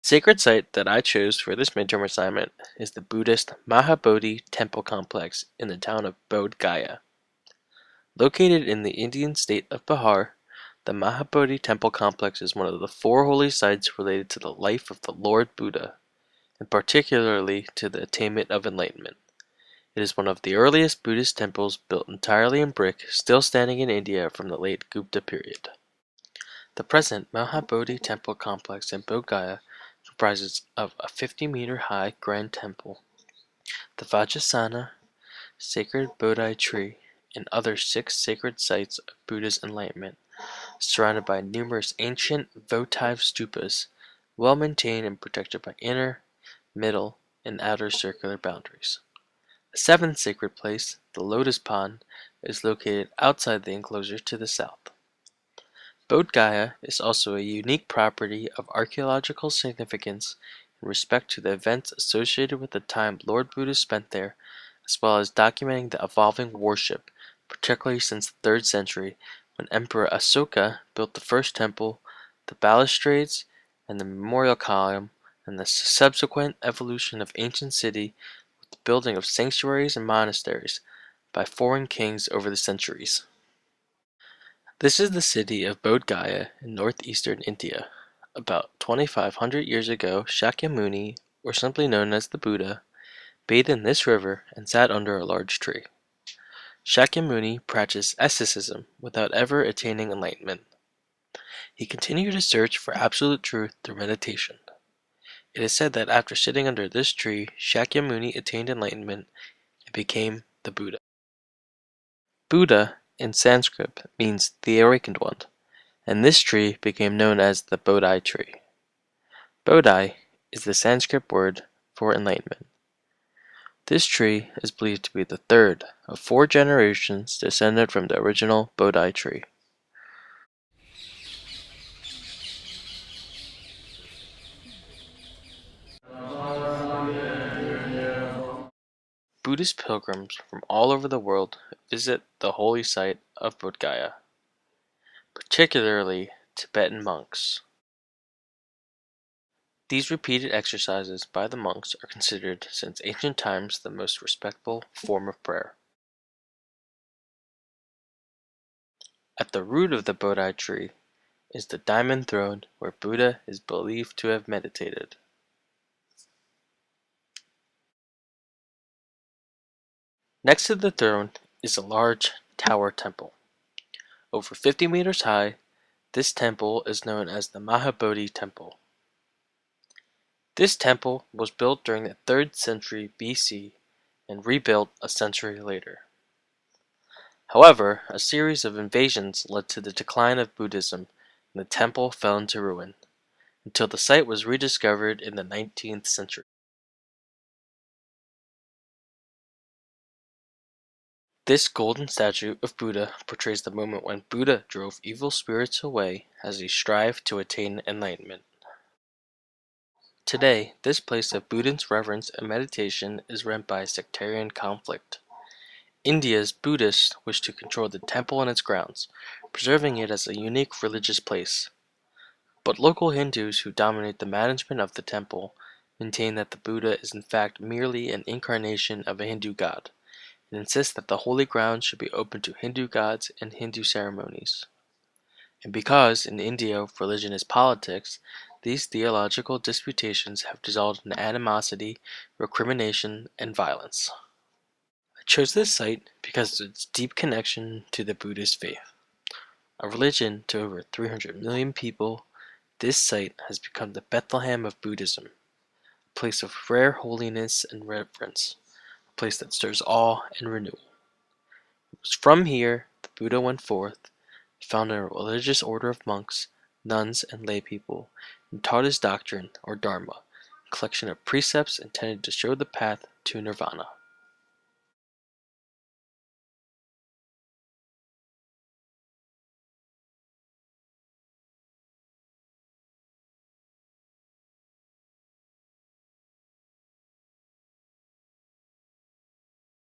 Sacred site that I chose for this midterm assignment is the Buddhist Mahabodhi Temple Complex in the town of Bodh Gaya. Located in the Indian state of Bihar, the Mahabodhi Temple Complex is one of the four holy sites related to the life of the Lord Buddha, and particularly to the attainment of enlightenment. It is one of the earliest Buddhist temples built entirely in brick, still standing in India from the late Gupta period. The present Mahabodhi Temple Complex in Bodh Gaya comprises of a 50-meter-high grand temple, the Vajrasana, sacred Bodhi tree, and other 6 sacred sites of Buddha's enlightenment, surrounded by numerous ancient votive stupas, well maintained and protected by inner, middle, and outer circular boundaries. The 7th sacred place, the Lotus Pond, is located outside the enclosure to the south. Bodh Gaya is also a unique property of archaeological significance in respect to the events associated with the time Lord Buddha spent there, as well as documenting the evolving worship, particularly since the 3rd century, when Emperor Asoka built the first temple, the balustrades, and the memorial column, and the subsequent evolution of ancient city with the building of sanctuaries and monasteries by foreign kings over the centuries. This is the city of Bodh Gaya in northeastern India. About 2,500 years ago, Shakyamuni, or simply known as the Buddha, bathed in this river and sat under a large tree. Shakyamuni practiced asceticism without ever attaining enlightenment. He continued his search for absolute truth through meditation. It is said that after sitting under this tree, Shakyamuni attained enlightenment and became the Buddha. Buddha in Sanskrit means the awakened one, and this tree became known as the Bodhi tree. Bodhi is the Sanskrit word for enlightenment. This tree is believed to be the 3rd of 4 generations descended from the original Bodhi tree. Buddhist pilgrims from all over the world visit the holy site of Bodh Gaya, particularly Tibetan monks. These repeated exercises by the monks are considered since ancient times the most respectful form of prayer. At the root of the Bodhi tree is the diamond throne where Buddha is believed to have meditated. Next to the throne is a large tower temple. Over 50 meters high, this temple is known as the Mahabodhi Temple. This temple was built during the 3rd century BC and rebuilt a century later. However, a series of invasions led to the decline of Buddhism and the temple fell into ruin, until the site was rediscovered in the 19th century. This golden statue of Buddha portrays the moment when Buddha drove evil spirits away as he strived to attain enlightenment. Today, this place of Buddhist reverence and meditation is rent by sectarian conflict. India's Buddhists wish to control the temple and its grounds, preserving it as a unique religious place. But local Hindus who dominate the management of the temple maintain that the Buddha is in fact merely an incarnation of a Hindu god, and insist that the holy ground should be open to Hindu gods and Hindu ceremonies. And because in India religion is politics, these theological disputations have resulted in animosity, recrimination, and violence. I chose this site because of its deep connection to the Buddhist faith. A religion to over 300 million people, this site has become the Bethlehem of Buddhism, a place of rare holiness and reverence, a place that stirs awe and renewal. It was from here the Buddha went forth, founded a religious order of monks, nuns, and laypeople, and taught his doctrine, or dharma, a collection of precepts intended to show the path to nirvana.